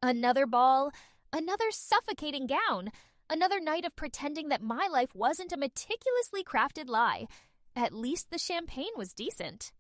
Another ball, another suffocating gown, another night of pretending that my life wasn't a meticulously crafted lie. At least the champagne was decent.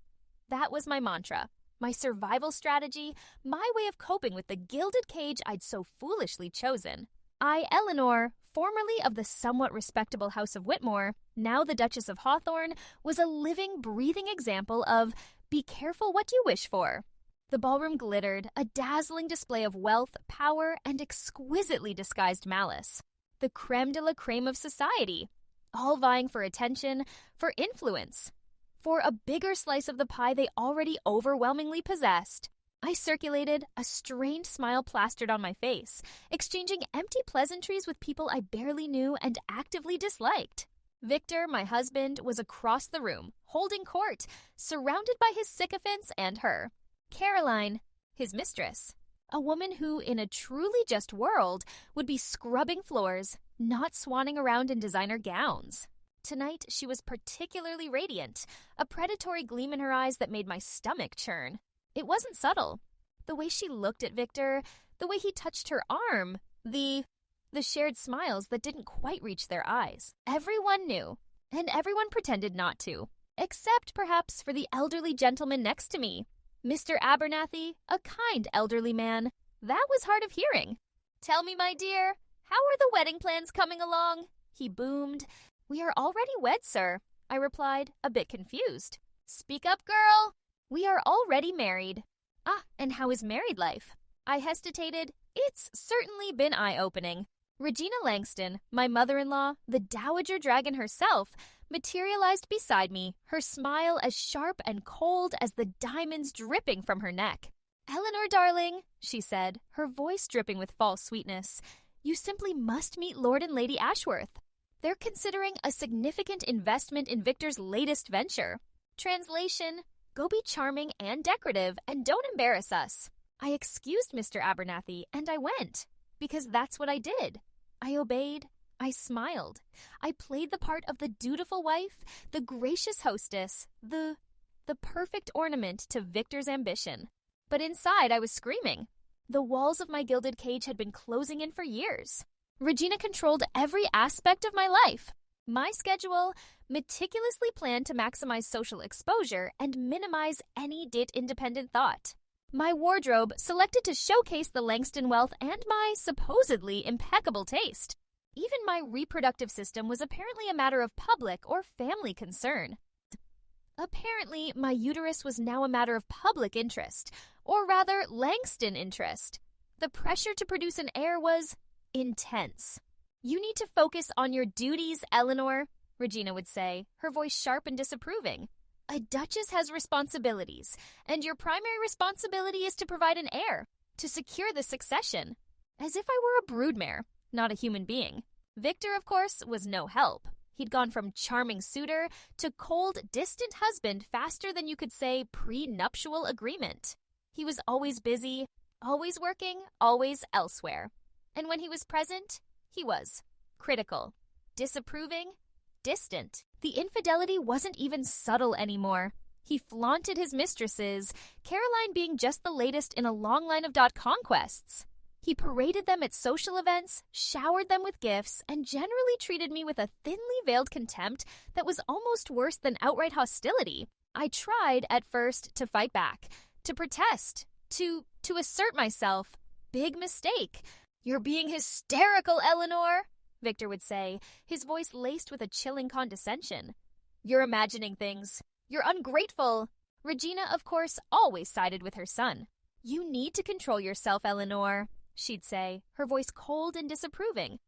That was my mantra, my survival strategy, my way of coping with the gilded cage I'd so foolishly chosen. I, Eleanor, formerly of the somewhat respectable House of Whitmore, now the Duchess of Hawthorne, was a living, breathing example of be careful what you wish for. The ballroom glittered, a dazzling display of wealth, power, and exquisitely disguised malice. The creme de la creme of society, all vying for attention, for influence, for a bigger slice of the pie they already overwhelmingly possessed. I circulated, a strained smile plastered on my face, exchanging empty pleasantries with people I barely knew and actively disliked. Victor, my husband, was across the room, holding court, surrounded by his sycophants and her. Caroline, his mistress, a woman who, in a truly just world, would be scrubbing floors, not swanning around in designer gowns. Tonight, she was particularly radiant, a predatory gleam in her eyes that made my stomach churn. It wasn't subtle. The way she looked at Victor, the way he touched her arm, the shared smiles that didn't quite reach their eyes. Everyone knew, and everyone pretended not to, except perhaps for the elderly gentleman next to me. Mr. Abernathy, a kind elderly man. That was hard of hearing. "Tell me, my dear, how are the wedding plans coming along?" he boomed. "We are already wed, sir," I replied, a bit confused. "Speak up, girl." "We are already married." "Ah, and how is married life?" I hesitated. It's certainly been eye-opening. Regina Langston, my mother-in-law, the Dowager Dragon herself, materialized beside me, her smile as sharp and cold as the diamonds dripping from her neck. "Eleanor, darling," she said, her voice dripping with false sweetness, "you simply must meet Lord and Lady Ashworth. They're considering a significant investment in Victor's latest venture. Translation, go be charming and decorative and don't embarrass us." I excused Mr. Abernathy and I went, because that's what I did. I obeyed. I smiled. I played the part of the dutiful wife, the gracious hostess, the perfect ornament to Victor's ambition. But inside I was screaming. The walls of my gilded cage had been closing in for years. Regina controlled every aspect of my life. My schedule, meticulously planned to maximize social exposure and minimize any independent thought. My wardrobe, selected to showcase the Langston wealth and my supposedly impeccable taste. Even my reproductive system was apparently a matter of public or family concern. Apparently, my uterus was now a matter of public interest, or rather, Langston interest. The pressure to produce an heir was intense. "You need to focus on your duties, Eleanor," Regina would say, her voice sharp and disapproving. "A duchess has responsibilities, and your primary responsibility is to provide an heir, to secure the succession." As if I were a broodmare, not a human being. Victor, of course, was no help. He'd gone from charming suitor to cold, distant husband faster than you could say pre-nuptial agreement. He was always busy, always working, always elsewhere. And when he was present, he was critical, disapproving, distant. The infidelity wasn't even subtle anymore. He flaunted his mistresses, Caroline being just the latest in a long line of conquests. He paraded them at social events, showered them with gifts, and generally treated me with a thinly veiled contempt that was almost worse than outright hostility. I tried, at first, to fight back, to protest, to assert myself. Big mistake. "You're being hysterical, Eleanor," Victor would say, his voice laced with a chilling condescension. "You're imagining things. You're ungrateful." Regina, of course, always sided with her son. "You need to control yourself, Eleanor," she'd say, her voice cold and disapproving.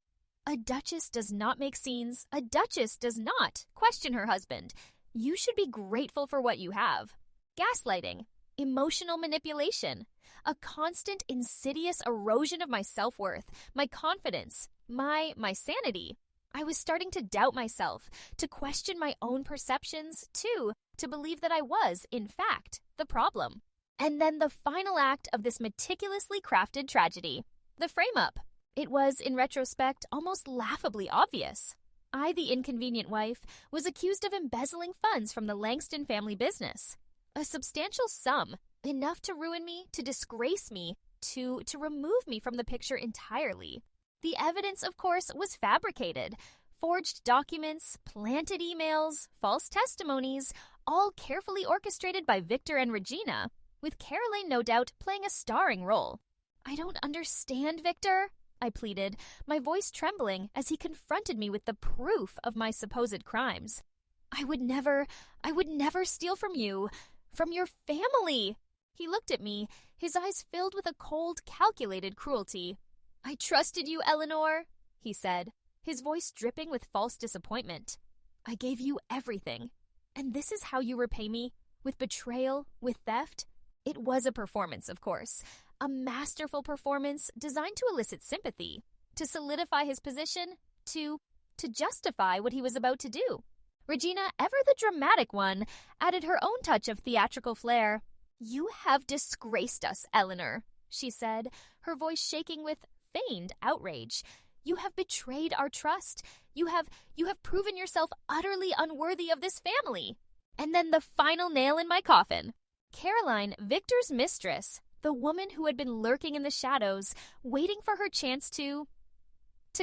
"A duchess does not make scenes. A duchess does not question her husband. You should be grateful for what you have." Gaslighting, emotional manipulation, a constant insidious erosion of my self-worth, my confidence, my sanity. I was starting to doubt myself, to question my own perceptions, to believe that I was, in fact, the problem. And then the final act of this meticulously crafted tragedy, the frame-up. It was, in retrospect, almost laughably obvious. I, the inconvenient wife, was accused of embezzling funds from the Langston family business. A substantial sum, enough to ruin me, to disgrace me, to remove me from the picture entirely. The evidence, of course, was fabricated. Forged documents, planted emails, false testimonies, all carefully orchestrated by Victor and Regina, with Caroline no doubt playing a starring role. "I don't understand, Victor," I pleaded, my voice trembling as he confronted me with the proof of my supposed crimes. I would never steal from you, from your family." He looked at me, his eyes filled with a cold, calculated cruelty. "I trusted you, Eleanor," he said, his voice dripping with false disappointment. "I gave you everything. And this is how you repay me? With betrayal? With theft?" It was a performance, of course. A masterful performance designed to elicit sympathy, to solidify his position, to justify what he was about to do. Regina, ever the dramatic one, added her own touch of theatrical flair. "You have disgraced us, Eleanor," she said, her voice shaking with feigned outrage. "You have betrayed our trust. You have proven yourself utterly unworthy of this family." And then the final nail in my coffin. Caroline, Victor's mistress, the woman who had been lurking in the shadows, waiting for her chance to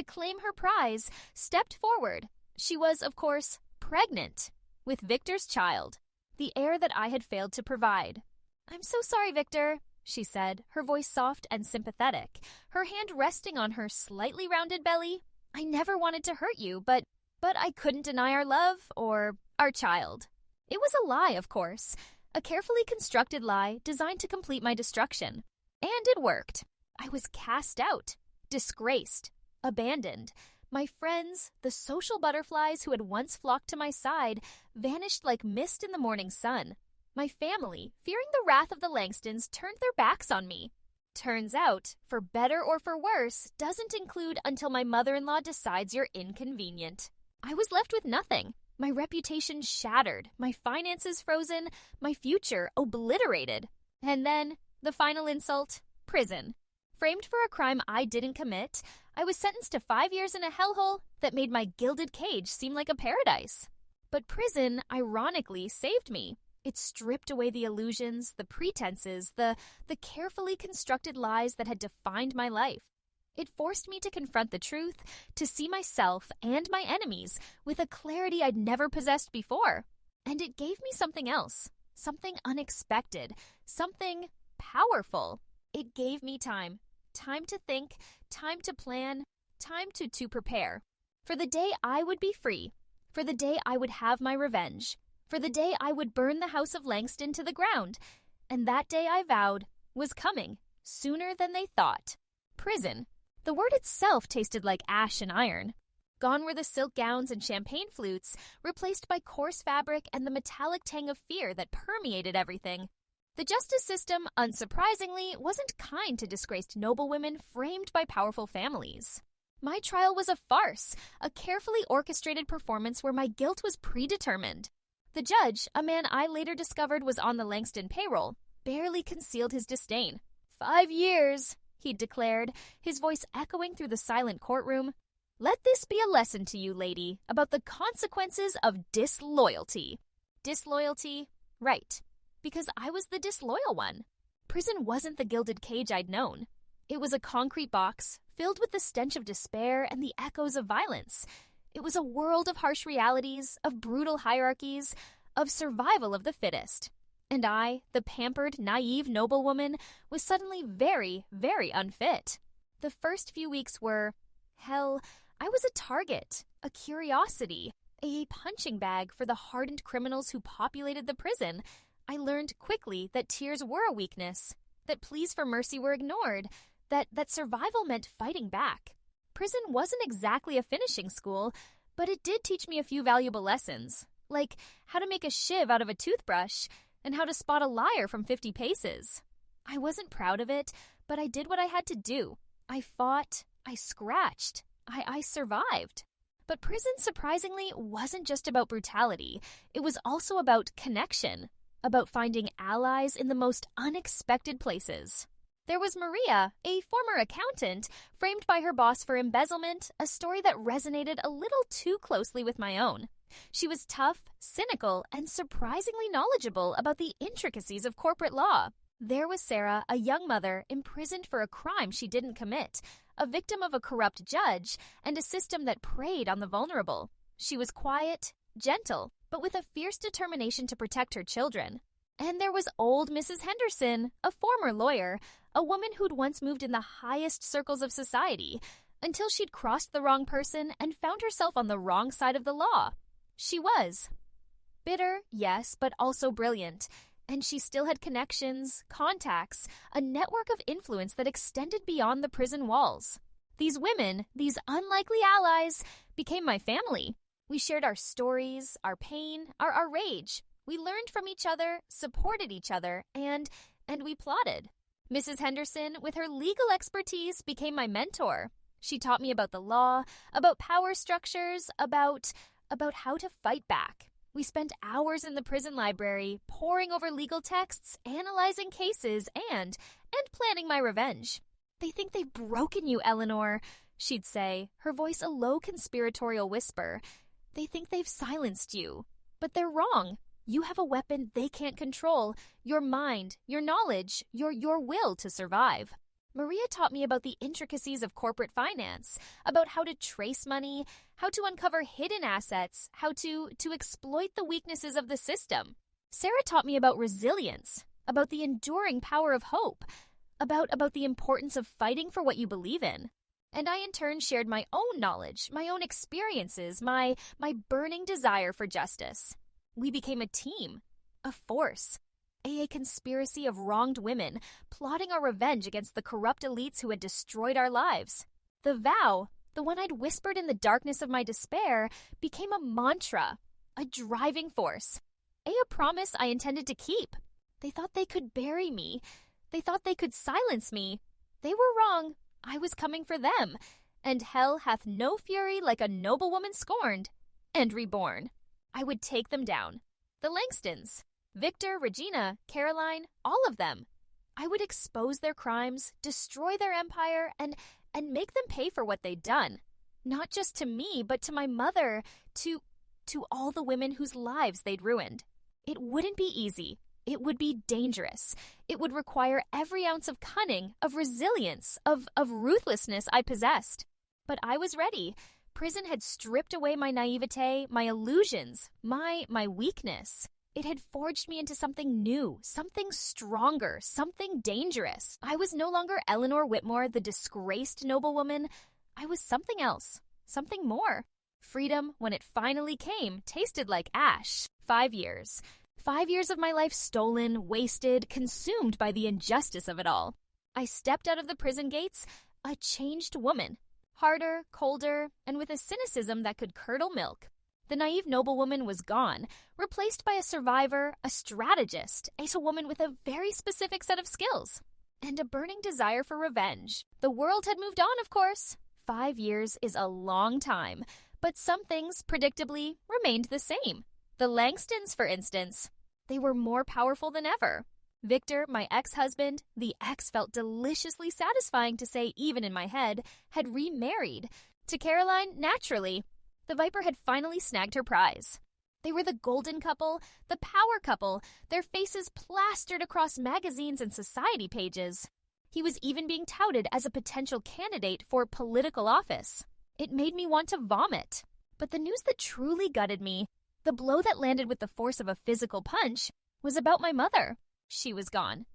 claim her prize, stepped forward. She was, of course, pregnant with Victor's child, the heir that I had failed to provide. "I'm so sorry, Victor," she said, her voice soft and sympathetic, her hand resting on her slightly rounded belly. "I never wanted to hurt you, but I couldn't deny our love or our child." It was a lie, of course, a carefully constructed lie designed to complete my destruction. And it worked. I was cast out, disgraced, abandoned. My friends, the social butterflies who had once flocked to my side, vanished like mist in the morning sun. My family, fearing the wrath of the Langstons, turned their backs on me. Turns out, for better or for worse, doesn't include until my mother-in-law decides you're inconvenient. I was left with nothing. My reputation shattered, my finances frozen, my future obliterated. And then, the final insult, prison. Framed for a crime I didn't commit, I was sentenced to 5 years in a hellhole that made my gilded cage seem like a paradise. But prison, ironically, saved me. It stripped away the illusions, the pretenses, the carefully constructed lies that had defined my life. It forced me to confront the truth, to see myself and my enemies with a clarity I'd never possessed before. And it gave me something else, something unexpected, something powerful. It gave me time to think, time to plan, time to prepare. For the day I would be free, for the day I would have my revenge, for the day I would burn the house of Langston to the ground. And that day, I vowed, was coming, sooner than they thought. Prison. The word itself tasted like ash and iron. Gone were the silk gowns and champagne flutes, replaced by coarse fabric and the metallic tang of fear that permeated everything. The justice system, unsurprisingly, wasn't kind to disgraced noblewomen framed by powerful families. My trial was a farce, a carefully orchestrated performance where my guilt was predetermined. The judge, a man I later discovered was on the Langston payroll, barely concealed his disdain. 5 years, he declared, his voice echoing through the silent courtroom. "Let this be a lesson to you, lady, about the consequences of disloyalty." Disloyalty? Right. Because I was the disloyal one. Prison wasn't the gilded cage I'd known. It was a concrete box, filled with the stench of despair and the echoes of violence. It was a world of harsh realities, of brutal hierarchies, of survival of the fittest. And I, the pampered, naive noblewoman, was suddenly very, very unfit. The first few weeks were, hell, I was a target, a curiosity, a punching bag for the hardened criminals who populated the prison. I learned quickly that tears were a weakness, that pleas for mercy were ignored, that survival meant fighting back. Prison wasn't exactly a finishing school, but it did teach me a few valuable lessons, like how to make a shiv out of a toothbrush and how to spot a liar from 50 paces. I wasn't proud of it, but I did what I had to do. I fought, I scratched, I survived. But prison, surprisingly, wasn't just about brutality. It was also about connection, about finding allies in the most unexpected places. There was Maria, a former accountant, framed by her boss for embezzlement, a story that resonated a little too closely with my own. She was tough, cynical, and surprisingly knowledgeable about the intricacies of corporate law. There was Sarah, a young mother, imprisoned for a crime she didn't commit, a victim of a corrupt judge, and a system that preyed on the vulnerable. She was quiet, gentle, but with a fierce determination to protect her children. And there was old Mrs. Henderson, a former lawyer, a woman who'd once moved in the highest circles of society, until she'd crossed the wrong person and found herself on the wrong side of the law. She was bitter, yes, but also brilliant. And she still had connections, contacts, a network of influence that extended beyond the prison walls. These women, these unlikely allies, became my family. We shared our stories, our pain, our rage. We learned from each other, supported each other, and we plotted. Mrs. Henderson, with her legal expertise, became my mentor. She taught me about the law, about power structures, about how to fight back. We spent hours in the prison library, poring over legal texts, analyzing cases, and planning my revenge. "They think they've broken you, Eleanor," she'd say, her voice a low conspiratorial whisper. "They think they've silenced you. But they're wrong. You have a weapon they can't control, your mind, your knowledge, your will to survive." Maria taught me about the intricacies of corporate finance, about how to trace money, how to uncover hidden assets, how to exploit the weaknesses of the system. Sarah taught me about resilience, about the enduring power of hope, about the importance of fighting for what you believe in. And I in turn shared my own knowledge, my own experiences, my burning desire for justice. We became a team, a force. A conspiracy of wronged women, plotting our revenge against the corrupt elites who had destroyed our lives. The vow, the one I'd whispered in the darkness of my despair, became a mantra, a driving force. A promise I intended to keep. They thought they could bury me. They thought they could silence me. They were wrong. I was coming for them. And hell hath no fury like a noble woman scorned and reborn. I would take them down. The Langstons. Victor, Regina, Caroline, all of them. I would expose their crimes, destroy their empire, and make them pay for what they'd done. Not just to me, but to my mother, to all the women whose lives they'd ruined. It wouldn't be easy. It would be dangerous. It would require every ounce of cunning, of resilience, of ruthlessness I possessed. But I was ready. Prison had stripped away my naivete, my illusions, my weakness. It had forged me into something new, something stronger, something dangerous. I was no longer Eleanor Whitmore, the disgraced noblewoman. I was something else, something more. Freedom, when it finally came, tasted like ash. 5 years. 5 years of my life stolen, wasted, consumed by the injustice of it all. I stepped out of the prison gates, a changed woman. Harder, colder, and with a cynicism that could curdle milk. The naive noblewoman was gone, replaced by a survivor, a strategist, a woman with a very specific set of skills, and a burning desire for revenge. The world had moved on, of course. 5 years is a long time, but some things, predictably, remained the same. The Langstons, for instance, they were more powerful than ever. Victor, my ex-husband, the ex felt deliciously satisfying to say even in my head, had remarried. To Caroline, naturally, the Viper had finally snagged her prize. They were the golden couple, the power couple, their faces plastered across magazines and society pages. He was even being touted as a potential candidate for political office. It made me want to vomit. But the news that truly gutted me, the blow that landed with the force of a physical punch, was about my mother. She was gone.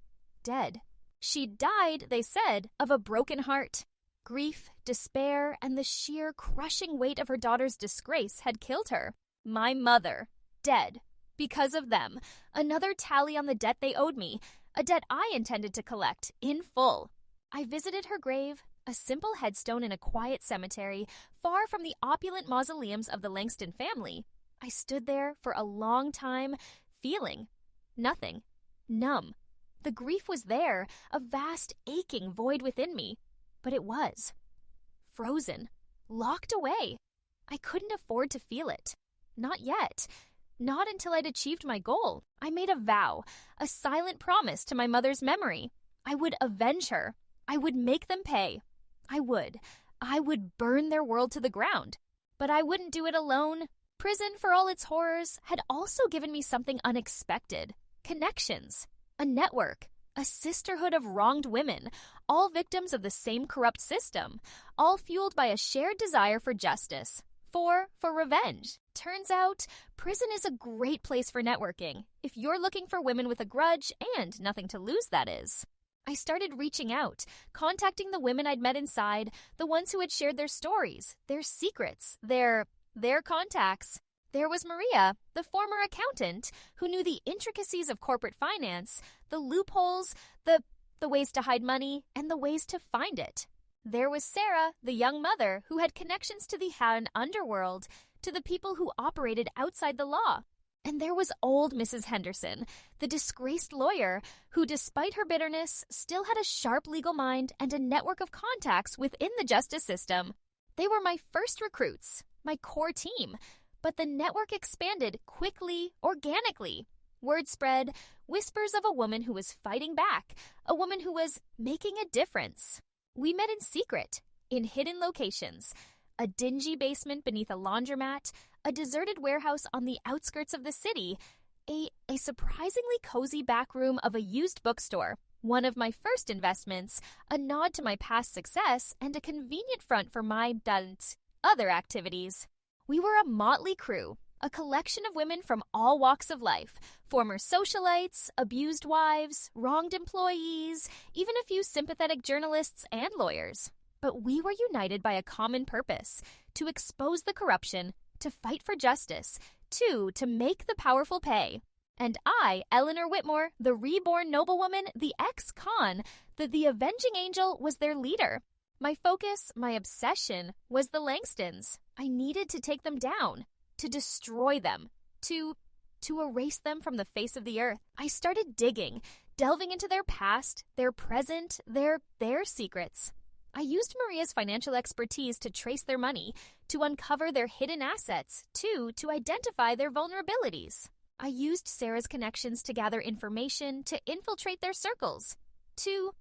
Dead. She died, they said, of a broken heart. Grief, despair, and the sheer crushing weight of her daughter's disgrace had killed her. My mother. Dead. Because of them. Another tally on the debt they owed me. A debt I intended to collect, in full. I visited her grave, a simple headstone in a quiet cemetery, far from the opulent mausoleums of the Langston family. I stood there for a long time, feeling nothing. Numb. The grief was there, a vast aching void within me. But it was. Frozen. Locked away. I couldn't afford to feel it. Not yet. Not until I'd achieved my goal. I made a vow, a silent promise to my mother's memory. I would avenge her. I would make them pay. I would burn their world to the ground. But I wouldn't do it alone. Prison, for all its horrors, had also given me something unexpected. Connections. A network. A sisterhood of wronged women, all victims of the same corrupt system, all fueled by a shared desire for justice, for revenge. Turns out, prison is a great place for networking, if you're looking for women with a grudge and nothing to lose, that is. I started reaching out, contacting the women I'd met inside, the ones who had shared their stories, their secrets, their contacts. There was Maria, the former accountant, who knew the intricacies of corporate finance, the loopholes, the ways to hide money, and the ways to find it. There was Sarah, the young mother, who had connections to the Han underworld, to the people who operated outside the law. And there was old Mrs. Henderson, the disgraced lawyer, who, despite her bitterness, still had a sharp legal mind and a network of contacts within the justice system. They were my first recruits, my core team, but the network expanded quickly, organically. Word spread, whispers of a woman who was fighting back, a woman who was making a difference. We met in secret, in hidden locations, a dingy basement beneath a laundromat, a deserted warehouse on the outskirts of the city, a surprisingly cozy back room of a used bookstore, one of my first investments, a nod to my past success, and a convenient front for my other activities. We were a motley crew, a collection of women from all walks of life, former socialites, abused wives, wronged employees, even a few sympathetic journalists and lawyers. But we were united by a common purpose: to expose the corruption, to fight for justice, to make the powerful pay. And I, Eleanor Whitmore, the reborn noblewoman, the ex-con, the avenging angel, was their leader. My focus, my obsession, was the Langstons. I needed to take them down, to destroy them, to erase them from the face of the earth. I started digging, delving into their past, their present, their secrets. I used Maria's financial expertise to trace their money, to uncover their hidden assets, to identify their vulnerabilities. I used Sarah's connections to gather information, to infiltrate their circles, to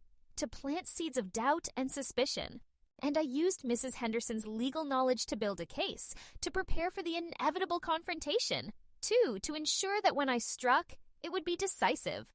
plant seeds of doubt and suspicion. And I used Mrs. Henderson's legal knowledge to build a case, to prepare for the inevitable confrontation, to ensure that when I struck, it would be decisive.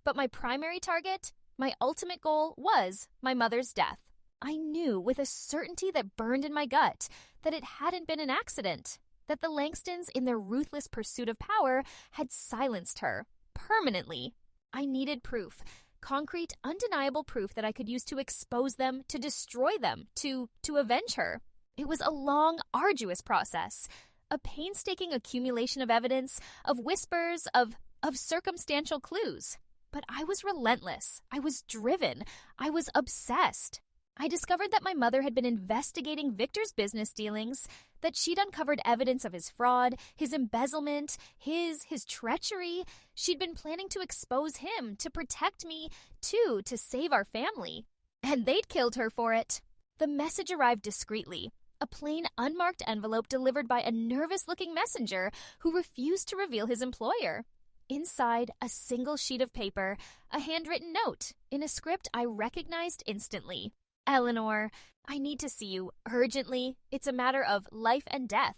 But my primary target, my ultimate goal, was my mother's death. I knew with a certainty that burned in my gut that it hadn't been an accident, that the Langstons, in their ruthless pursuit of power, had silenced her permanently. I needed proof. Concrete, undeniable proof that I could use to expose them, to destroy them, to avenge her. It was a long, arduous process, a painstaking accumulation of evidence, of whispers, of circumstantial clues. But I was relentless. I was driven. I was obsessed. I discovered that my mother had been investigating Victor's business dealings, that she'd uncovered evidence of his fraud, his embezzlement, his treachery. She'd been planning to expose him, to protect me, to save our family. And they'd killed her for it. The message arrived discreetly, a plain, unmarked envelope delivered by a nervous-looking messenger who refused to reveal his employer. Inside, a single sheet of paper, a handwritten note, in a script I recognized instantly. Eleanor, I need to see you urgently. It's a matter of life and death.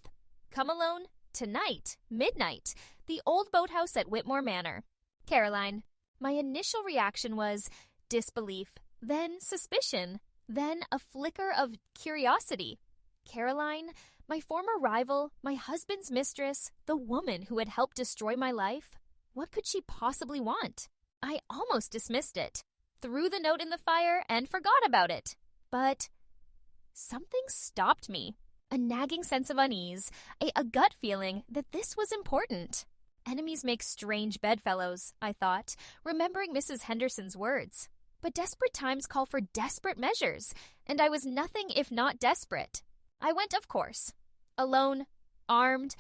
Come alone tonight, midnight, the old boathouse at Whitmore Manor. Caroline. My initial reaction was disbelief, then suspicion, then a flicker of curiosity. Caroline, my former rival, my husband's mistress, the woman who had helped destroy my life. What could she possibly want? I almost dismissed it, threw the note in the fire, and forgot about it. But something stopped me. A nagging sense of unease, a gut feeling that this was important. Enemies make strange bedfellows, I thought, remembering Mrs. Henderson's words. But desperate times call for desperate measures, and I was nothing if not desperate. I went, of course, alone, armed,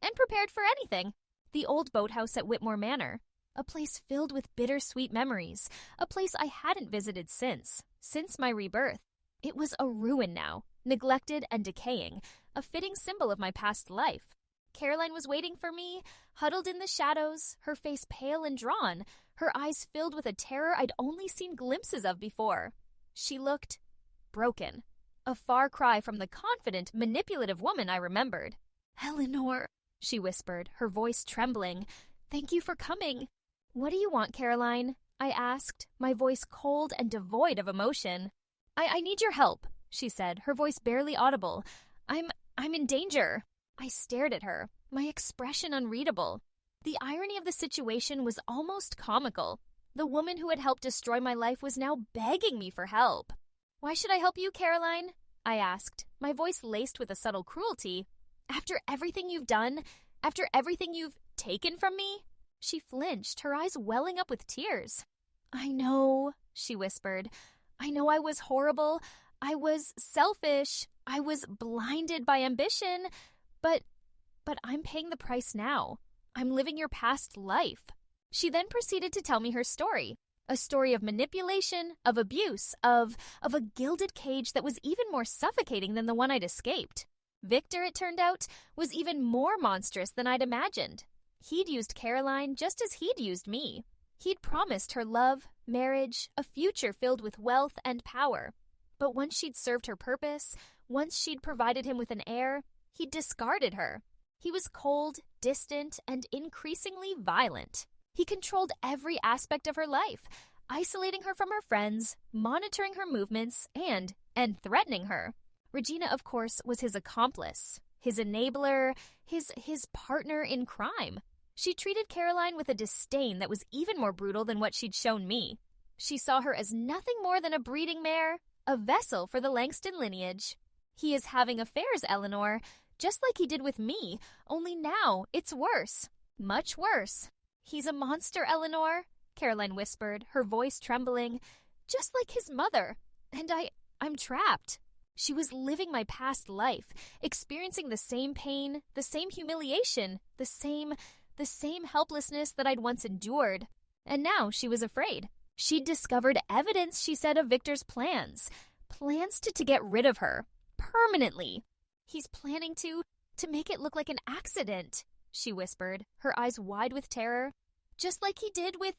and prepared for anything. The old boathouse at Whitmore Manor, a place filled with bittersweet memories, a place I hadn't visited since my rebirth. It was a ruin now, neglected and decaying, a fitting symbol of my past life. Caroline was waiting for me, huddled in the shadows, her face pale and drawn, her eyes filled with a terror I'd only seen glimpses of before. She looked broken, a far cry from the confident, manipulative woman I remembered. "Eleanor," she whispered, her voice trembling. "Thank you for coming." "What do you want, Caroline?" I asked, my voice cold and devoid of emotion. I need your help, she said, her voice barely audible. I'm in danger. I stared at her, my expression unreadable. The irony of the situation was almost comical. The woman who had helped destroy my life was now begging me for help. Why should I help you, Caroline? I asked, my voice laced with a subtle cruelty. After everything you've done, after everything you've taken from me? She flinched, her eyes welling up with tears. I know, she whispered. I know I was horrible. I was selfish. I was blinded by ambition. But I'm paying the price now. I'm living your past life. She then proceeded to tell me her story. A story of manipulation, of abuse, of a gilded cage that was even more suffocating than the one I'd escaped. Victor, it turned out, was even more monstrous than I'd imagined. He'd used Caroline just as he'd used me. He'd promised her love, marriage, a future filled with wealth and power. But once she'd served her purpose, once she'd provided him with an heir, he'd discarded her. He was cold, distant, and increasingly violent. He controlled every aspect of her life, isolating her from her friends, monitoring her movements, and threatening her. Regina, of course, was his accomplice, his enabler, his partner in crime. She treated Caroline with a disdain that was even more brutal than what she'd shown me. She saw her as nothing more than a breeding mare, a vessel for the Langston lineage. He is having affairs, Eleanor, just like he did with me, only now it's worse, much worse. He's a monster, Eleanor, Caroline whispered, her voice trembling, just like his mother. And I'm trapped. She was living my past life, experiencing the same pain, the same humiliation, the same helplessness that I'd once endured. And now she was afraid. She'd discovered evidence, she said, of Victor's plans to get rid of her, permanently. He's planning to make it look like an accident, she whispered, her eyes wide with terror. Just like he did with...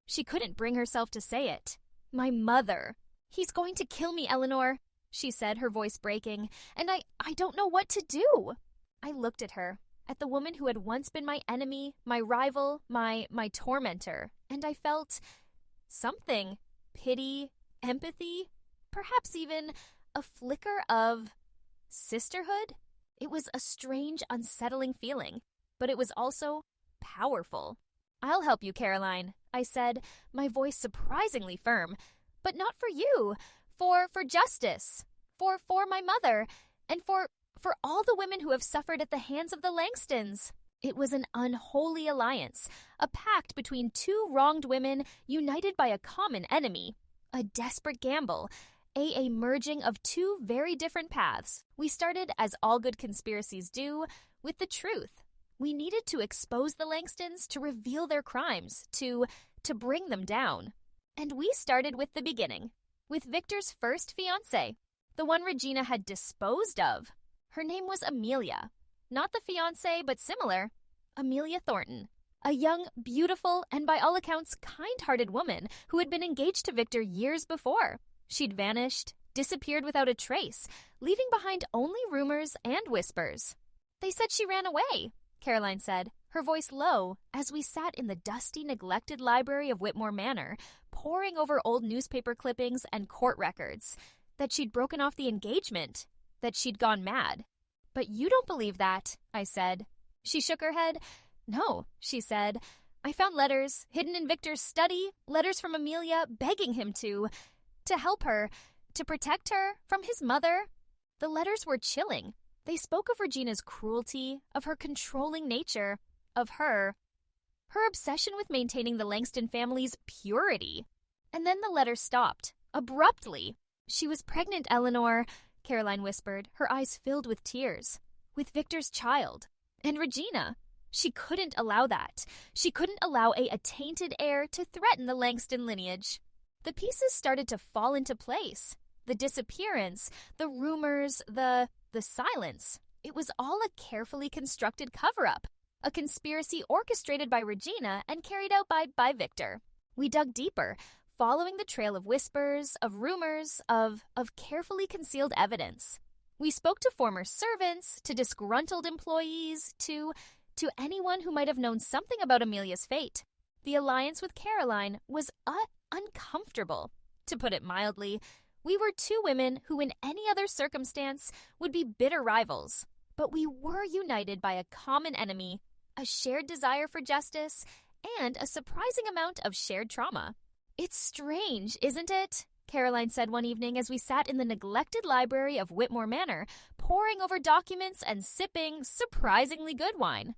She couldn't bring herself to say it. My mother. He's going to kill me, Eleanor, she said, her voice breaking, and I don't know what to do. I looked at her, at the woman who had once been my enemy, my rival, my tormentor, and I felt something. Pity, empathy, perhaps even a flicker of sisterhood. It was a strange, unsettling feeling, but it was also powerful. I'll help you, Caroline, I said, my voice surprisingly firm. But not for you, for justice, for my mother, and for all the women who have suffered at the hands of the Langstons. It was an unholy alliance, a pact between two wronged women united by a common enemy, a desperate gamble, a merging of two very different paths. We started, as all good conspiracies do, with the truth. We needed to expose the Langstons, to reveal their crimes, to bring them down. And we started with the beginning, with Victor's first fiancée, the one Regina had disposed of. Her name was Amelia. Not the fiancée, but similar. Amelia Thornton, a young, beautiful, and by all accounts kind-hearted woman who had been engaged to Victor years before. She'd vanished, disappeared without a trace, leaving behind only rumors and whispers. They said she ran away, Caroline said, her voice low, as we sat in the dusty, neglected library of Whitmore Manor, poring over old newspaper clippings and court records, that she'd broken off the engagement, that she'd gone mad. But you don't believe that, I said. She shook her head. No, she said. I found letters hidden in Victor's study, letters from Amelia begging him to help her, to protect her from his mother. The letters were chilling. They spoke of Regina's cruelty, of her controlling nature, of her obsession with maintaining the Langston family's purity. And then the letter stopped, abruptly. She was pregnant, Eleanor, Caroline whispered, her eyes filled with tears, with Victor's child. And Regina. She couldn't allow that. She couldn't allow a tainted heir to threaten the Langston lineage. The pieces started to fall into place. The disappearance, the rumors, the silence. It was all a carefully constructed cover-up, a conspiracy orchestrated by Regina and carried out by Victor. We dug deeper, following the trail of whispers, of rumors, of carefully concealed evidence. We spoke to former servants, to disgruntled employees, to anyone who might have known something about Amelia's fate. the alliance with Caroline was uncomfortable. To put it mildly, we were two women who in any other circumstance would be bitter rivals. But we were united by a common enemy, a shared desire for justice, and a surprising amount of shared trauma. "It's strange, isn't it?" Caroline said one evening as we sat in the neglected library of Whitmore Manor, poring over documents and sipping surprisingly good wine.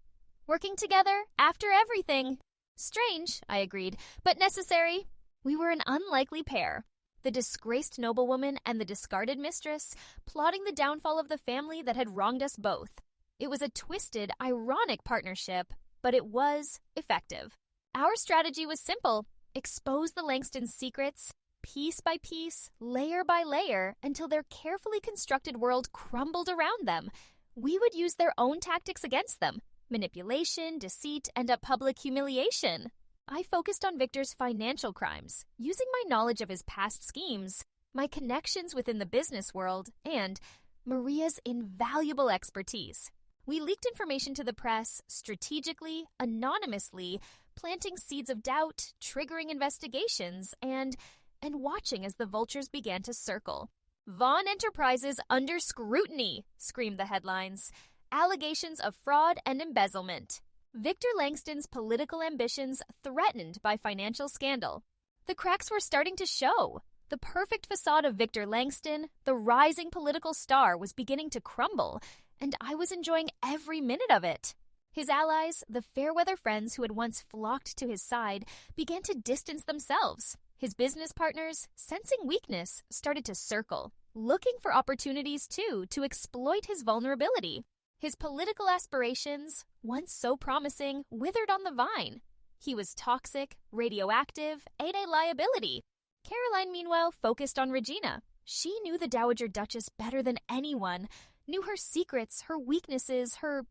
"Working together after everything." "Strange," I agreed, "but necessary." We were an unlikely pair. The disgraced noblewoman and the discarded mistress, plotting the downfall of the family that had wronged us both. It was a twisted, ironic partnership, but it was effective. Our strategy was simple: expose the Langstons' secrets, piece by piece, layer by layer, until their carefully constructed world crumbled around them. We would use their own tactics against them: manipulation, deceit, and a public humiliation. I focused on Victor's financial crimes, using my knowledge of his past schemes, my connections within the business world, and Maria's invaluable expertise. We leaked information to the press strategically, anonymously, planting seeds of doubt, triggering investigations, and watching as the vultures began to circle. "Vaughn Enterprises under scrutiny," screamed the headlines. "Allegations of fraud and embezzlement. Victor Langston's political ambitions threatened by financial scandal." The cracks were starting to show. The perfect facade of Victor Langston, the rising political star, was beginning to crumble, and I was enjoying every minute of it. His allies, the fair-weather friends who had once flocked to his side, began to distance themselves. His business partners, sensing weakness, started to circle, looking for opportunities, too, to exploit his vulnerability. His political aspirations, once so promising, withered on the vine. He was toxic, radioactive, and a liability. Caroline, meanwhile, focused on Regina. She knew the Dowager Duchess better than anyone, knew her secrets, her weaknesses, her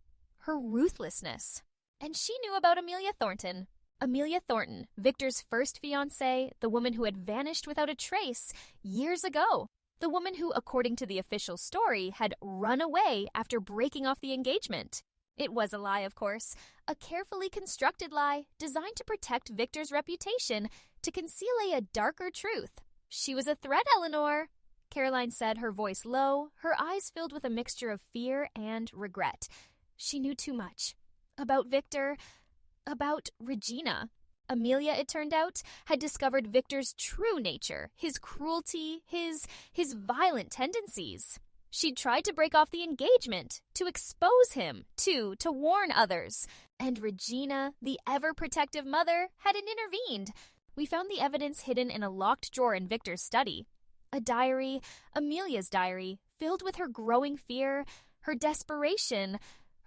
ruthlessness. And she knew about Amelia Thornton. Amelia Thornton, Victor's first fiancée, the woman who had vanished without a trace years ago. The woman who, according to the official story, had run away after breaking off the engagement. It was a lie, of course, a carefully constructed lie designed to protect Victor's reputation, to conceal a darker truth. "She was a threat, Eleanor," Caroline said, her voice low, her eyes filled with a mixture of fear and regret. She knew too much. About Victor, about Regina. Amelia, it turned out, had discovered Victor's true nature, his cruelty, his violent tendencies. She'd tried to break off the engagement, to expose him, to warn others. And Regina, the ever-protective mother, hadn't intervened. We found the evidence hidden in a locked drawer in Victor's study. A diary, Amelia's diary, filled with her growing fear, her desperation,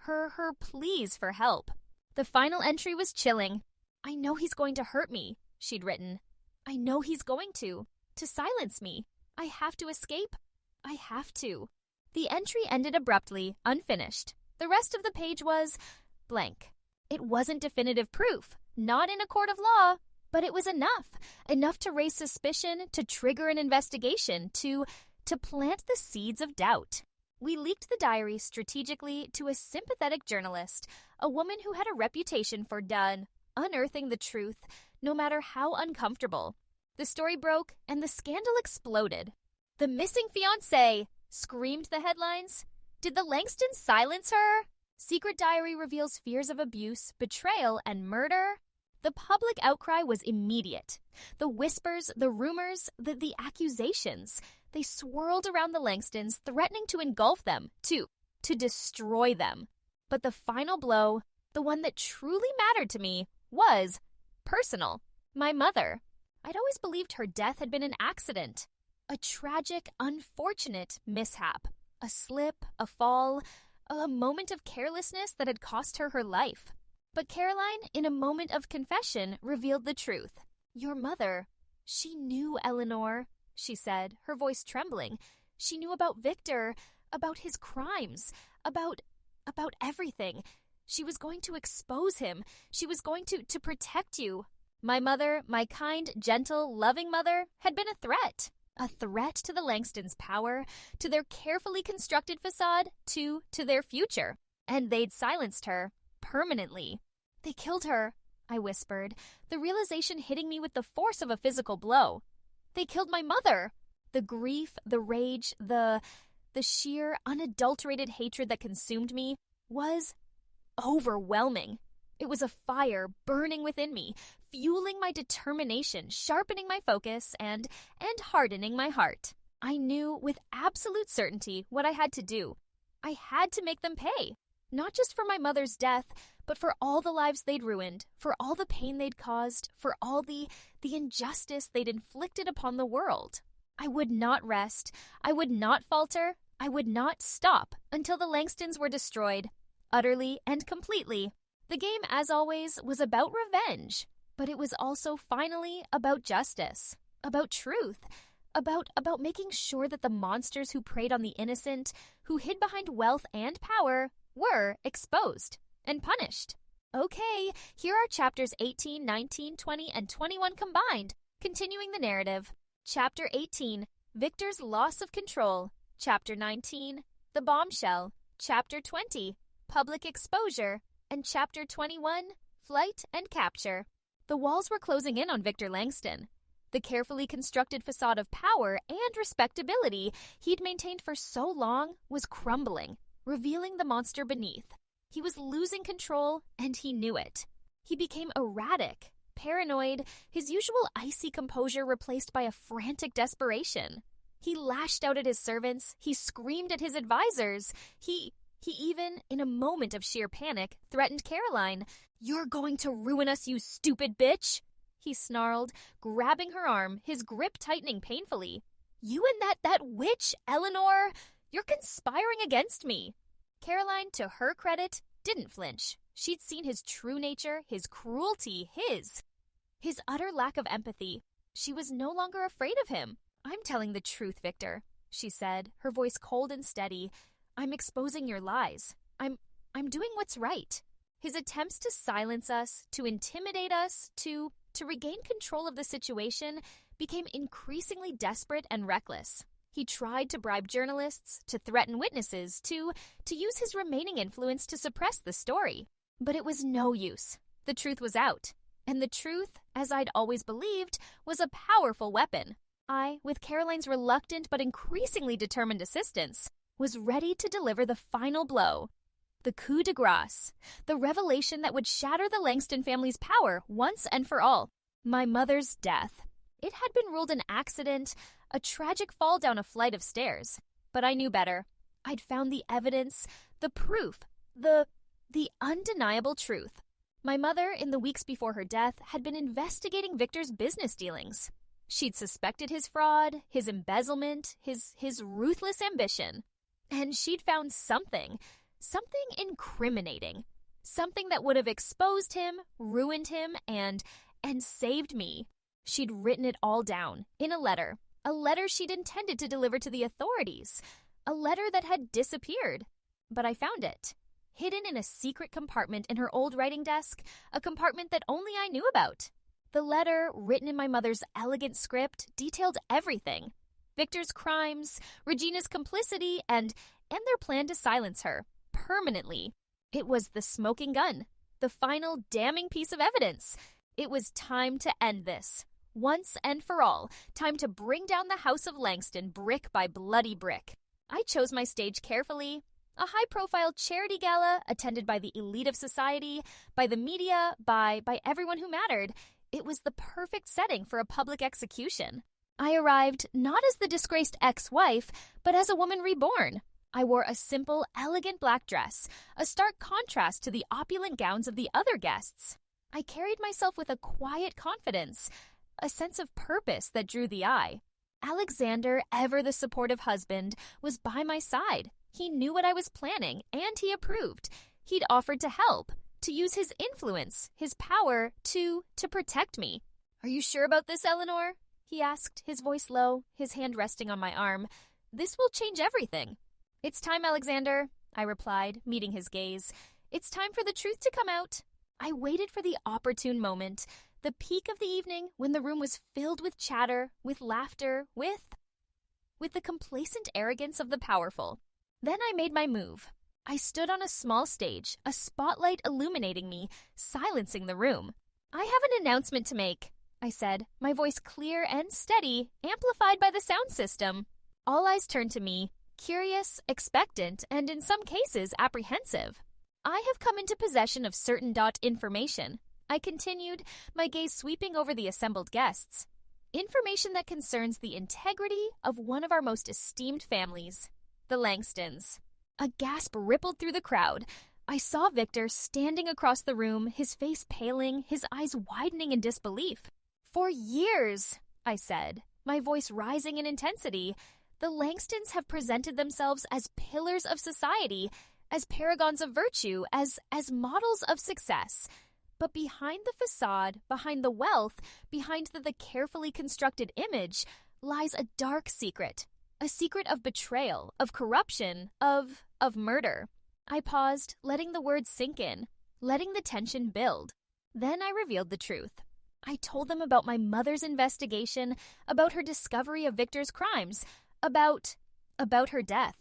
her pleas for help. The final entry was chilling. "I know he's going to hurt me," she'd written. "I know he's going to silence me. I have to escape. I have to." The entry ended abruptly, unfinished. The rest of the page was blank. It wasn't definitive proof, not in a court of law, but it was enough to raise suspicion, to trigger an investigation, to plant the seeds of doubt. We leaked the diary strategically to a sympathetic journalist, a woman who had a reputation for unearthing the truth, no matter how uncomfortable. The story broke, and the scandal exploded. "The missing fiancé!" screamed the headlines. "Did the Langstons silence her? Secret diary reveals fears of abuse, betrayal, and murder." The public outcry was immediate. The whispers, the rumors, the accusations, they swirled around the Langstons, threatening to engulf them, to destroy them. But the final blow, the one that truly mattered to me, was personal. My mother. I'd always believed her death had been an accident. A tragic, unfortunate mishap. A slip, a fall, a moment of carelessness that had cost her her life. But Caroline, in a moment of confession, revealed the truth. "Your mother, she knew Eleanor," she said, her voice trembling. "She knew about Victor, about his crimes, about everything. She was going to expose him. She was going to protect you. My mother, my kind, gentle, loving mother, had been a threat. A threat to the Langstons' power, to their carefully constructed facade, to their future. And they'd silenced her. Permanently. They killed her," I whispered, the realization hitting me with the force of a physical blow. They killed my mother! The grief, the rage, the sheer, unadulterated hatred that consumed me was overwhelming. It was a fire burning within me, fueling my determination, sharpening my focus, and hardening my heart. I knew with absolute certainty what I had to do. I had to make them pay, not just for my mother's death, but for all the lives they'd ruined, for all the pain they'd caused, for all the injustice they'd inflicted upon the world. I would not rest. I would not falter. I would not stop until the Langstons were destroyed, utterly and completely. The game, as always, was about revenge, but it was also finally about justice, about truth, about making sure that the monsters who preyed on the innocent, who hid behind wealth and power, were exposed and punished. Okay, here are chapters 18, 19, 20, and 21 combined, continuing the narrative. Chapter 18, Victor's Loss of Control. Chapter 19, The Bombshell. Chapter 20, Public Exposure. And Chapter 21, Flight and Capture. The walls were closing in on Victor Langston. The carefully constructed facade of power and respectability he'd maintained for so long was crumbling, revealing the monster beneath. He was losing control, and he knew it. He became erratic, paranoid, his usual icy composure replaced by a frantic desperation. He lashed out at his servants, he screamed at his advisors, he even, in a moment of sheer panic, threatened Caroline. "You're going to ruin us, you stupid bitch!" he snarled, grabbing her arm, his grip tightening painfully. "You and that witch, Eleanor, you're conspiring against me." Caroline, to her credit, didn't flinch. She'd seen his true nature, his cruelty, his utter lack of empathy. She was no longer afraid of him. "I'm telling the truth, Victor," she said, her voice cold and steady. "I'm exposing your lies. I'm doing what's right." His attempts to silence us, to intimidate us, to regain control of the situation became increasingly desperate and reckless. He tried to bribe journalists, to threaten witnesses, to use his remaining influence to suppress the story. But it was no use. The truth was out. And the truth, as I'd always believed, was a powerful weapon. I, with Caroline's reluctant but increasingly determined assistance, was ready to deliver the final blow. The coup de grace, the revelation that would shatter the Langston family's power once and for all. My mother's death. It had been ruled an accident, a tragic fall down a flight of stairs. But I knew better. I'd found the evidence, the proof, the undeniable truth. My mother, in the weeks before her death, had been investigating Victor's business dealings. She'd suspected his fraud, his embezzlement, his ruthless ambition. And she'd found something incriminating. Something that would have exposed him, ruined him, and saved me. She'd written it all down, in a letter she'd intended to deliver to the authorities, a letter that had disappeared. But I found it, hidden in a secret compartment in her old writing desk, a compartment that only I knew about. The letter, written in my mother's elegant script, detailed everything. Victor's crimes, Regina's complicity, and their plan to silence her, permanently. It was the smoking gun, the final damning piece of evidence. It was time to end this. Once and for all, time to bring down the House of Langston brick by bloody brick. I chose my stage carefully. A high-profile charity gala attended by the elite of society, by the media, by everyone who mattered. It was the perfect setting for a public execution. I arrived not as the disgraced ex-wife, but as a woman reborn. I wore a simple, elegant black dress, a stark contrast to the opulent gowns of the other guests. I carried myself with a quiet confidence, a sense of purpose that drew the eye. Alexander, ever the supportive husband, was by my side. He knew what I was planning, and he approved. He'd offered to help, to use his influence, his power, to protect me. "Are you sure about this, Eleanor?" he asked, his voice low, his hand resting on my arm. "This will change everything." "It's time, Alexander," I replied, meeting his gaze. "It's time for the truth to come out." I waited for the opportune moment, the peak of the evening when the room was filled with chatter, with laughter, with the complacent arrogance of the powerful. Then I made my move. I stood on a small stage, a spotlight illuminating me, silencing the room. I have an announcement to make, I said, my voice clear and steady, amplified by the sound system. All eyes turned to me, curious, expectant, and in some cases apprehensive. I have come into possession of certain information, I continued, my gaze sweeping over the assembled guests. Information that concerns the integrity of one of our most esteemed families, the Langstons. A gasp rippled through the crowd. I saw Victor standing across the room, his face paling, his eyes widening in disbelief. For years, I said, my voice rising in intensity, the Langstons have presented themselves as pillars of society, as paragons of virtue, as models of success. But behind the facade, behind the wealth, behind the carefully constructed image, lies a dark secret. A secret of betrayal, of corruption, of murder. I paused, letting the words sink in, letting the tension build. Then I revealed the truth. I told them about my mother's investigation, about her discovery of Victor's crimes, about her death.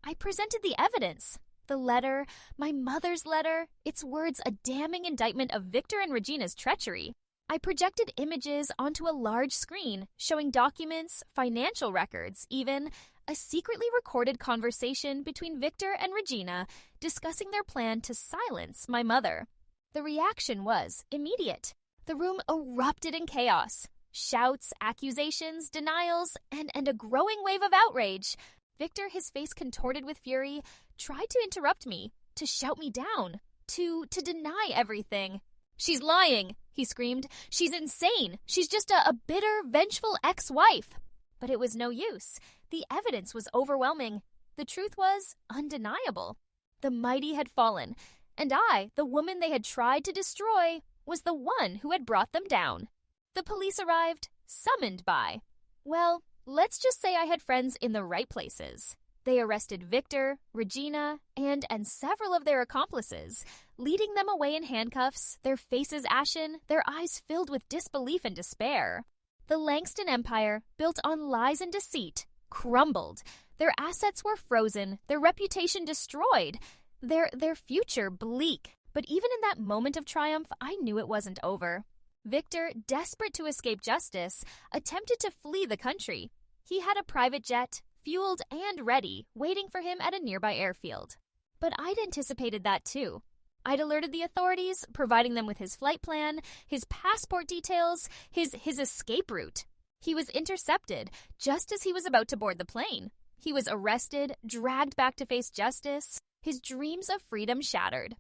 I presented the evidence. The letter, my mother's letter, its words a damning indictment of Victor and Regina's treachery. I projected images onto a large screen, showing documents, financial records, even a secretly recorded conversation between Victor and Regina discussing their plan to silence my mother. The reaction was immediate. The room erupted in chaos. Shouts, accusations, denials, and a growing wave of outrage. Victor, his face contorted with fury, tried to interrupt me, to shout me down, to deny everything. "She's lying," he screamed. "She's insane. She's just a bitter, vengeful ex-wife." But it was no use. The evidence was overwhelming. The truth was undeniable. The mighty had fallen, and I, the woman they had tried to destroy, was the one who had brought them down. The police arrived, summoned by, well, let's just say I had friends in the right places. They arrested Victor, Regina, and several of their accomplices, leading them away in handcuffs, their faces ashen, their eyes filled with disbelief and despair. The Langston Empire, built on lies and deceit, crumbled. Their assets were frozen, their reputation destroyed, their future bleak. But even in that moment of triumph, I knew it wasn't over. Victor, desperate to escape justice, attempted to flee the country. He had a private jet, fueled and ready, waiting for him at a nearby airfield. But I'd anticipated that too. I'd alerted the authorities, providing them with his flight plan, his passport details, his escape route. He was intercepted just as he was about to board the plane. He was arrested, dragged back to face justice, his dreams of freedom shattered.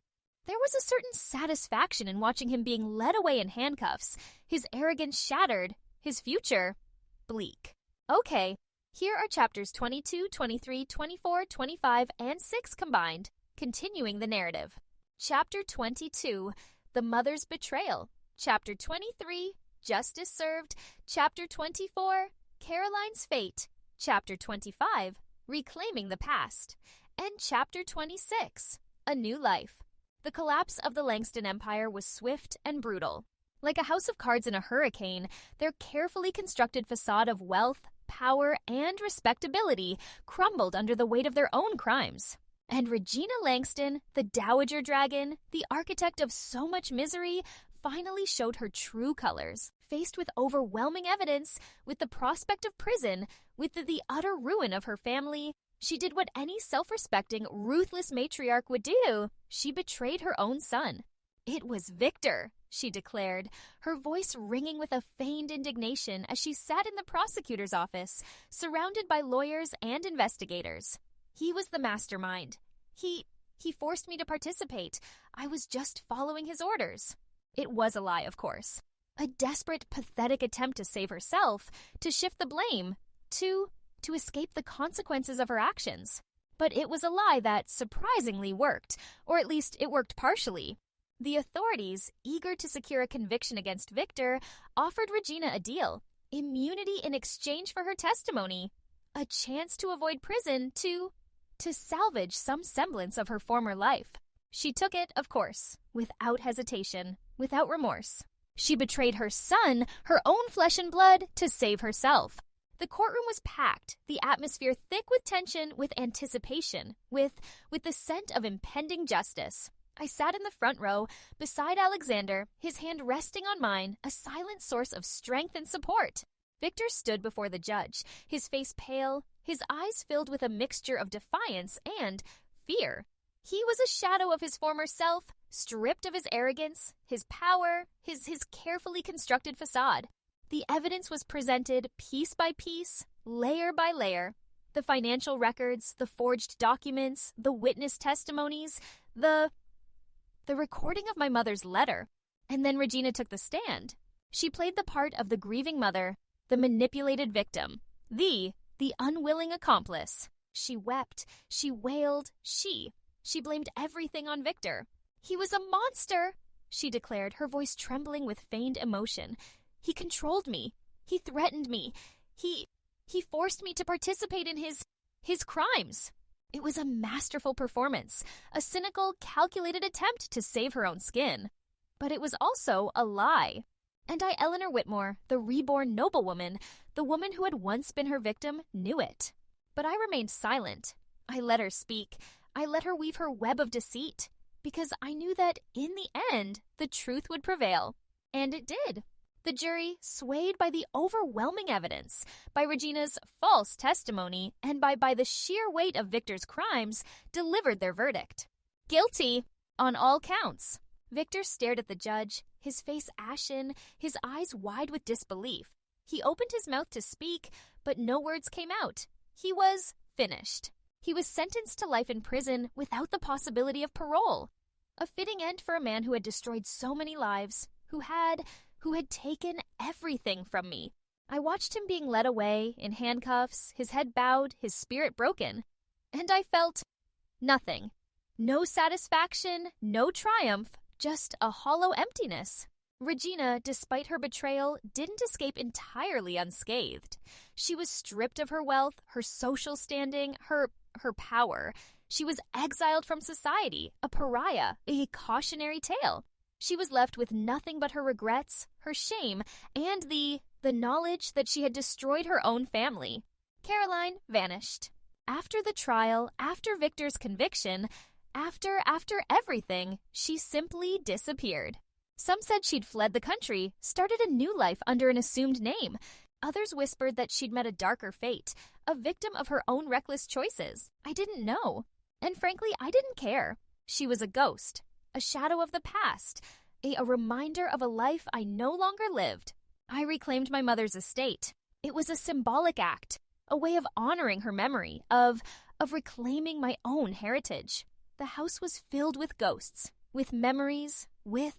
There was a certain satisfaction in watching him being led away in handcuffs, his arrogance shattered, his future bleak. Okay, here are chapters 22, 23, 24, 25, and 6 combined, continuing the narrative. Chapter 22, The Mother's Betrayal. Chapter 23, Justice Served. Chapter 24, Caroline's Fate. Chapter 25, Reclaiming the Past. And Chapter 26, A New Life. The collapse of the Langston Empire was swift and brutal. Like a house of cards in a hurricane, their carefully constructed facade of wealth, power, and respectability crumbled under the weight of their own crimes. And Regina Langston, the Dowager Dragon, the architect of so much misery, finally showed her true colors. Faced with overwhelming evidence, with the prospect of prison, with the utter ruin of her family, she did what any self-respecting, ruthless matriarch would do. She betrayed her own son. "It was Victor," she declared, her voice ringing with a feigned indignation as she sat in the prosecutor's office, surrounded by lawyers and investigators. "He was the mastermind. He forced me to participate. I was just following his orders." It was a lie, of course. A desperate, pathetic attempt to save herself, to shift the blame, to escape the consequences of her actions. But it was a lie that surprisingly worked, or at least it worked partially. The authorities, eager to secure a conviction against Victor, offered Regina a deal: immunity in exchange for her testimony, a chance to avoid prison, to salvage some semblance of her former life. She took it, of course, without hesitation, without remorse. She betrayed her son, her own flesh and blood, to save herself. The courtroom was packed, the atmosphere thick with tension, with anticipation, with the scent of impending justice. I sat in the front row, beside Alexander, his hand resting on mine, a silent source of strength and support. Victor stood before the judge, his face pale, his eyes filled with a mixture of defiance and fear. He was a shadow of his former self, stripped of his arrogance, his power, his carefully constructed facade. The evidence was presented piece by piece, layer by layer. The financial records, the forged documents, the witness testimonies, the recording of my mother's letter. And then Regina took the stand. She played the part of the grieving mother, the manipulated victim, the unwilling accomplice. She wept, she wailed, she blamed everything on Victor. He was a monster, she declared, her voice trembling with feigned emotion. He controlled me. He threatened me. He forced me to participate in his crimes. It was a masterful performance, a cynical, calculated attempt to save her own skin. But it was also a lie. And Eleanor Whitmore, the reborn noblewoman, the woman who had once been her victim, knew it. But I remained silent. I let her speak. I let her weave her web of deceit, because I knew that, in the end, the truth would prevail. And it did. The jury, swayed by the overwhelming evidence, by Regina's false testimony, and by the sheer weight of Victor's crimes, delivered their verdict. Guilty on all counts. Victor stared at the judge, his face ashen, his eyes wide with disbelief. He opened his mouth to speak, but no words came out. He was finished. He was sentenced to life in prison without the possibility of parole. A fitting end for a man who had destroyed so many lives, who had taken everything from me. I watched him being led away in handcuffs, his head bowed, his spirit broken. And I felt nothing. No satisfaction, no triumph, just a hollow emptiness. Regina, despite her betrayal, didn't escape entirely unscathed. She was stripped of her wealth, her social standing, her power. She was exiled from society, a pariah, a cautionary tale. She was left with nothing but her regrets, her shame, and the knowledge that she had destroyed her own family. Caroline vanished. After the trial, after Victor's conviction, after everything, she simply disappeared. Some said she'd fled the country, started a new life under an assumed name. Others whispered that she'd met a darker fate, a victim of her own reckless choices. I didn't know. And frankly, I didn't care. She was a ghost, a shadow of the past, a reminder of a life I no longer lived. I reclaimed my mother's estate. It was a symbolic act, a way of honoring her memory, of reclaiming my own heritage. The house was filled with ghosts, with memories, with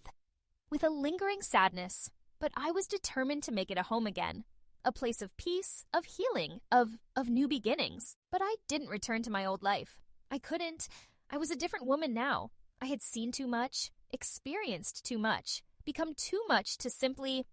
a lingering sadness, but I was determined to make it a home again, a place of peace, of healing, of new beginnings. But I didn't return to my old life. I couldn't. I was a different woman now. I had seen too much, experienced too much, become too much to simply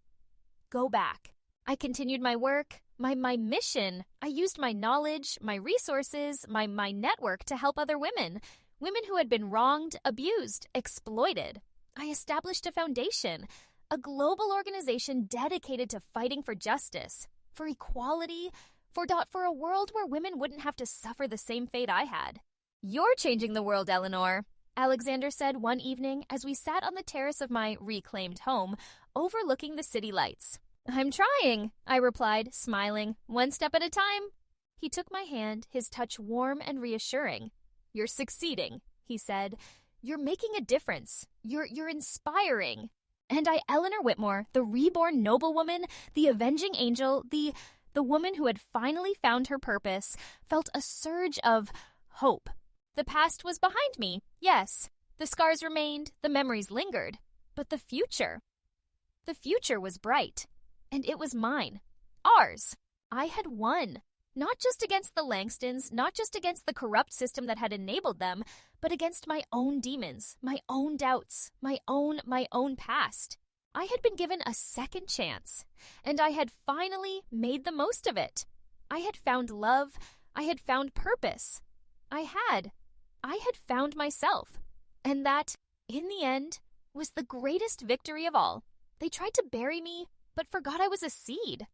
go back. I continued my work, my mission. I used my knowledge, my resources, my network to help other women who had been wronged, abused, exploited. I established a foundation, a global organization dedicated to fighting for justice, for equality, for a world where women wouldn't have to suffer the same fate I had. "You're changing the world, Eleanor," Alexander said one evening as we sat on the terrace of my reclaimed home, overlooking the city lights. "I'm trying," I replied, smiling, "one step at a time." He took my hand, his touch warm and reassuring. "You're succeeding," he said. "You're making a difference. You're inspiring." And Eleanor Whitmore, the reborn noblewoman, the avenging angel, the woman who had finally found her purpose, felt a surge of hope. The past was behind me, yes. The scars remained, the memories lingered. But the future was bright. And it was mine. Ours. I had won. Not just against the Langstons, not just against the corrupt system that had enabled them, but against my own demons, my own doubts, my own past. I had been given a second chance, and I had finally made the most of it. I had found love. I had found purpose. I had found myself. And that, in the end, was the greatest victory of all. They tried to bury me, but forgot I was a seed.